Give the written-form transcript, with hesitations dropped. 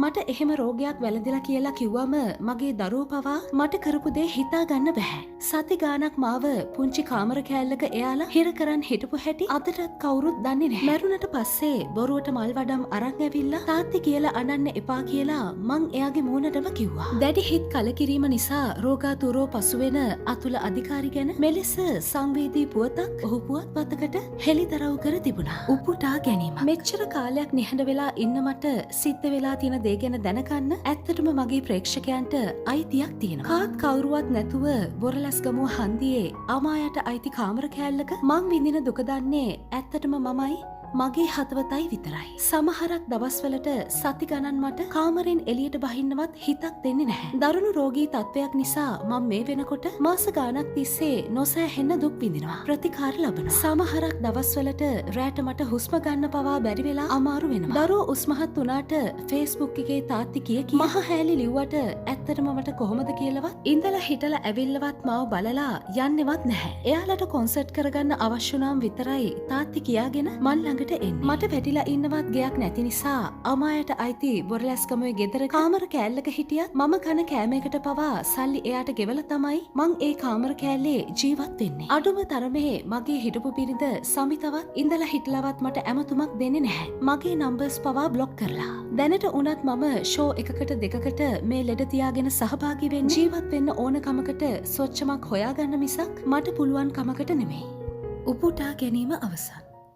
මට එහෙම රෝගයක් වැළඳිලා කියලා කිව්වම මගේ දරුවෝ පවා මට කරපු දේ හිතා ගන්න බෑ. සති ගාණක් මාව පුංචි කාමර කෑල්ලක එයාලා හිර කරන් හිටපු හැටි අදටත් කවුරුත් දන්නේ නැහැ. මැරුණට පස්සේ බොරුවට මල් වඩම් අරන් ඇවිල්ලා තාත්ති කියලා අනන්න එපා කියලා මං එයාගේ මූණටම කිව්වා. දැඩි හිත් කලකිරීම නිසා රෝගාතුරෝ පසුවෙන අතුල අධිකාරි ගැන මෙලෙස සංවේදී පුවතක් ඔහු පුවත්පතකට හෙළිදරව් කර තිබුණා. උපුටා ගැනීම. මෙච්චර කාලයක් නිහඬ වෙලා ඉන්න මට සිද්ධ වෙලා තියෙන දේ ගැන දැනගන්න ඇත්තටම මගේ ප්‍රේක්ෂකයන්ට අයිතියක් තියෙනවා. කාත් කවුරුවත් නැතුව බොරලැස්ගමුව හන්දියේ අමායට අයිති කාමර කෑල්ලක මං විඳින දුක දන්නේ ඇත්තටම මමයි මගේ හදවතයි විතරයි. සමහරක් දවස්වලට සති ගණන් මට කාමරෙන් එළියට බහින්නවත් හිතක් දෙන්නේ නැහැ. දරුණු රෝගී තත්ත්වයක් නිසා මම මේ වෙනකොට මාස ගාණක් තිස්සේ නොසෑහෙන්න දුක් විඳිනවා. ප්‍රතිකාර ලබනවා. සමහරක් දවස්වලට රැට මට හුස්ම ගන්න පවා බැරි වෙලා අමාරු වෙනවා. දරුවෝ උස්මහත් වුණාට Facebook එකේ තාත්ති කිය මහ හැලි ලිව්වට ඇත්තටම මට කොහොමද කියලාවත් ඉඳලා හිටලා ඇවිල්ලවත් මාව බලලා යන්නෙවත් නැහැ. එයාලට කොන්සර්ට් කරගන්න අවශ්‍ය නම් විතරයි තාත්ති කියාගෙන මන් මට වැටිලා ඉන්නවත් ගයක් නැති නිසා අමායට අයිති බොරලැස්කමුවේ ගෙදර කාමර කෑල්ලක හිටියත් මම කන කෑමයකට පවා සල්ලි එයාට ගෙවලා තමයි මං ඒ කාමර කෑල්ලේ ජීවත් වෙන්නේ. අඩුම තරමේ මගේ හිටපු පිරිඳ සමිතවත් ඉඳලා හිටලවත් මට ඇමතුමක් දෙන්නේ නැහැ. මගේ නම්බර්ස් පවා බ්ලොක් කරලා. දැනට උනත් මම ෂෝ එකකට දෙකකට මේ ලෙඩ තියාගෙන සහභාගී වෙන්න ජීවත් වෙන්න ඕන කමකට සොච්චමක් හොයාගන්න මිසක් මට පුළුවන් කමකට නෙමෙයි. උපුටා ගැනීම අවසන්.